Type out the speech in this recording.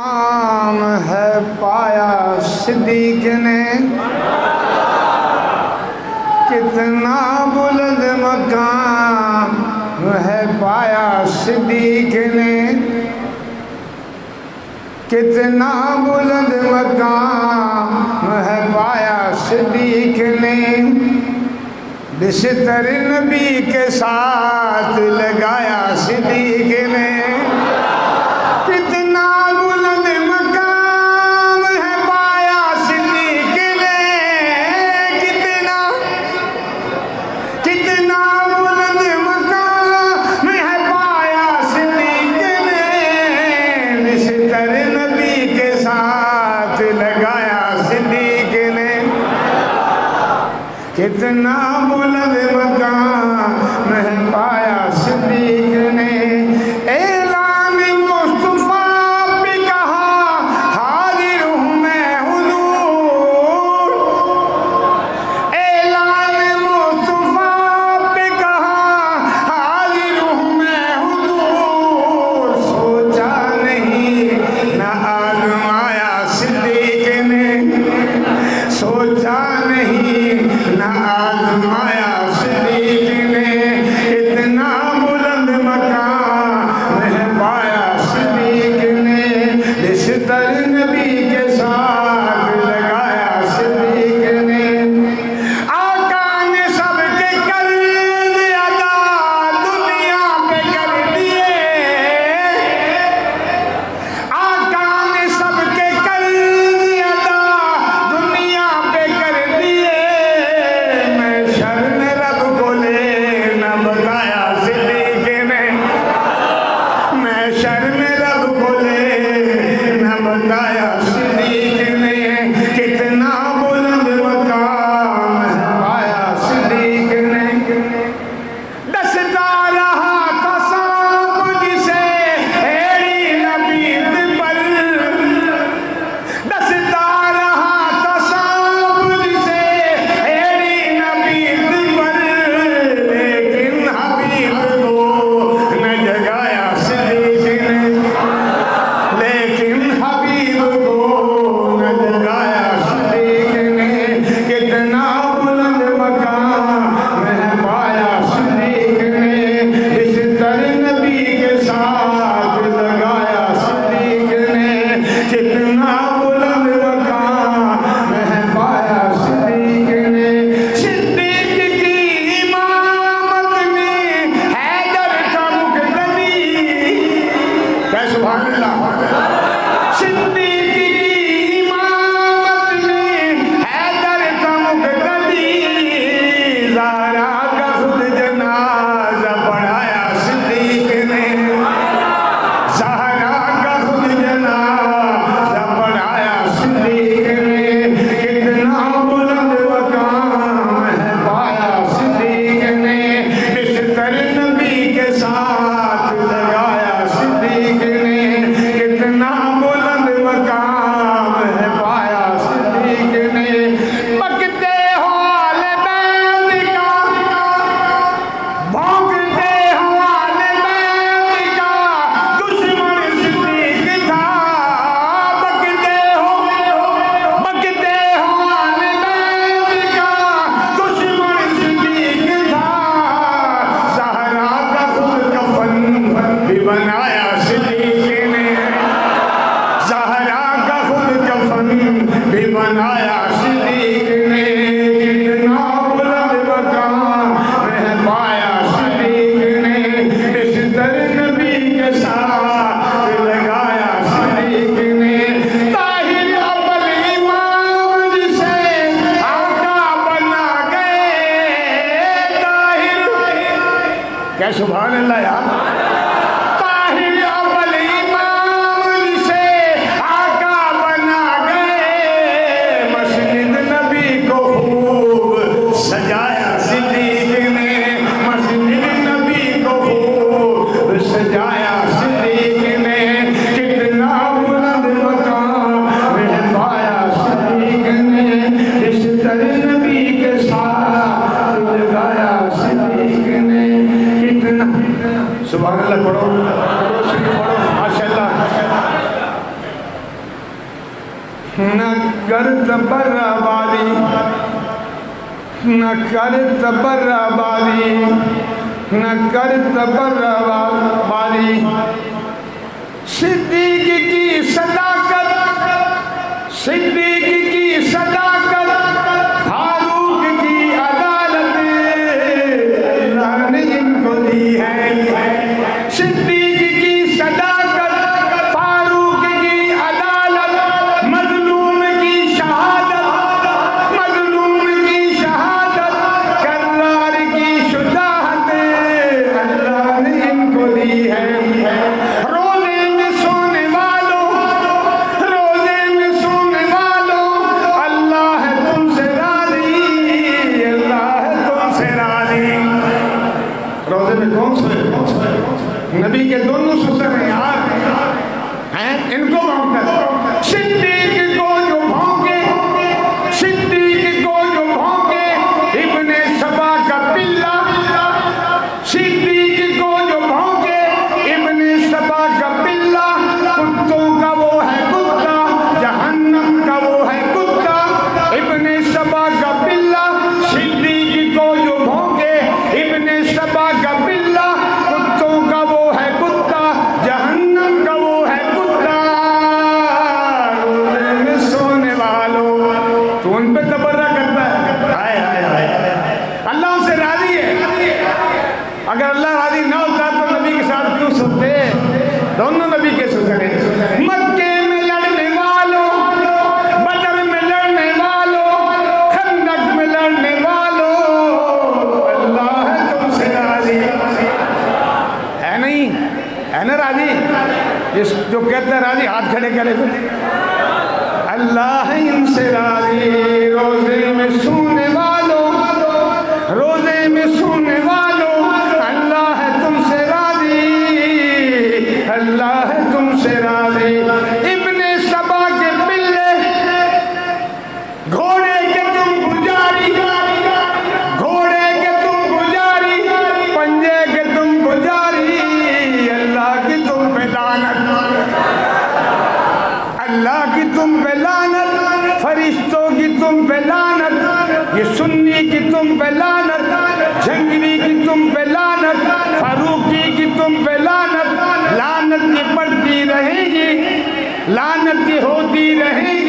नाम है पाया सिद्दीक ने, कितना बुलंद मकाम है पाया सिद्दीक ने, कितना बुलंद मकाम है पाया सिद्दीक ने। बिस्तर नबी के साथ लगाया सिद्दीक ने, कितना बुलंद मकाम है पाया सिद्दीक ने, कितना कितना बुलंद मकाम है पाया सिद्दीक ने। बिस्तर नबी के साथ लगाया सिद्दीक ने, कितना बुलंद मकाम है पाया सिद्दीक ने। ऐलान मुस्तफा पे कहा हाजिर हूँ मैं हुजूर, ऐलान मुस्तफा पे कहा हाजिर हूँ मैं हुजूर। सोचा नहीं न आजमाया सिद्दीक ने, सोचा नहीं न आजमाया सिद्दीक ने। कितना बुलंद मकाम है पाया सिद्दीक ने, बिस्तर नबी के साथ लगाया सिद्दीक ने। आका ने सबके कर्ज अदा दुनिया पे कर दिए, आका ने सबके कर्ज अदा दुनिया पे कर दिए। मैं शर्म रब को ले न बताया सिद्दीक ने, मैं शर्म रब को ले न बताया सिद्दीक ने। कितना बुलंद मकाम है पाया सिद्दीक ने। दसता रहा था सांप जिसे एड़ी नबीद पर, दसता रहा था सांप जिसे एड़ी नबीद पर। लेकिन हबीब को न जगाया सिद्दीक ने, लेकिन हबीब को न जगाया सिद्दीक ने। कितना बुलंद मकाम है पाया सिद्दीक ने, बिस्तर नबी के साथ लगाया सिद्दीक ने। कितना बुलंद मकाम है पाया सिद्दीक ने। सिद्दीक की इमामत में हैदर का मुक़्तदी, क्या सुभान अल्लाह। सिद्दीक की इमामत में हैदर का मुक़्तदी, ज़हरा का खुद जनाज़ा पढ़ाया सिद्दीक ने, ज़हरा का खुद जनाज़ा पढ़ाया सिद्दीक ने। कितना बुलंद मकाम है पाया सिद्दीक ने, बिस्तर नबी के साथ लगाया सिद्दीक ने। कितना बुलंद मकाम है पाया सिद्दीक ने। बकते हो आले बैत का, भौंकते हो आले बैत का, दुश्मन सिद्दीक था। बकते हो आले बैत का, दुश्मन सिद्दीक था। ज़हरा का खुद कफन भी बनाया सिद्दीक ने, ज़हरा का खुद कफन भी बनाया सिद्दीक ने। कितना बुलंद मकाम है पाया सिद्दीक ने, बिस्तर नबी के साथ लगाया सिद्दीक ने। ताहिर अव्वल इमाम जिसे आका बना गए, ताहिर, क्या सुभान अल्लाह यार। ताहिर अव्वल इमाम जिसे आका बना गए, न करत बर्बादी, न करत बर्बादी, न करत बर्बादी। सिद्दीक की सदाकत, सिद्दीक की सदाकत, फारूक की अदालत अल्लाह ने इनको दी है। सिद्दीक की सदाकत, फारूक की अदालत, मजलूम की शहादत, मजलूम की शहादत, कर्रार की शुजाअत अल्लाह ने इनको दी है। रोज़े में सोने वालों, रोज़े में सोने वालों, अल्लाह है तुमसे राज़ी, अल्लाह है तुमसे राज़ी। रोज़े में कौन सोए? नबी के दोनों ससुर हैं यार, हैं इनको भौंकते। सिद्दीक को जो भौंके, सिद्दीक को जो भौंके, इब्ने सबा का पिल्ला, सिद्दीक को जो भौंके, इब्ने सबा का पिल्ला, कुत्तों का वो है कुत्ता, जहन्नम का वो है कुत्ता। इब्ने सबा का पिल्ला, सिद्दीक को जो भौंके, इब्ने सबा का पिल्ला, कुत्तों का वो है कुत्ता, जहन्नम का वो है कुत्ता। रोज़े में सोने वालों, तो उन पे तबर्रा करता है। हाय हाय हाय, अल्लाह उनसे राजी है। अगर अल्लाह राजी ना होता तो नबी के साथ क्यों सोते? दोनों नबी के ससुर हैं। मक्के में लड़ने वालों, बदर में लड़ने वालों, खंदक में लड़ने वालों, अल्लाह है तुमसे राजी है। नहीं है ना राजी? इस जो कहते हैं राजी हाथ खड़े करे तो अल्लाह है इनसे राजी। रोज़े में सोने वालों, रोज़े में सोने वालों, अल्लाह है तुमसे राजी, अल्लाह है तुमसे राजी। इब्ने सबा के पिल्ले, घोड़े के तुम पुजारी, घोड़े के तुम पुजारी, पंजे के तुम पुजारी, अल्लाह की तुम पे लानत, अल्लाह की तुम पे लानत, फरिश्तों की तुम पे लानत, ये सुन्नी की तुम पे लानत, जंगली की तुम पे लानत, फारूकी की तुम पे लानत। लानत ये पड़ती रहेगी, लानत ये होती रहेगी।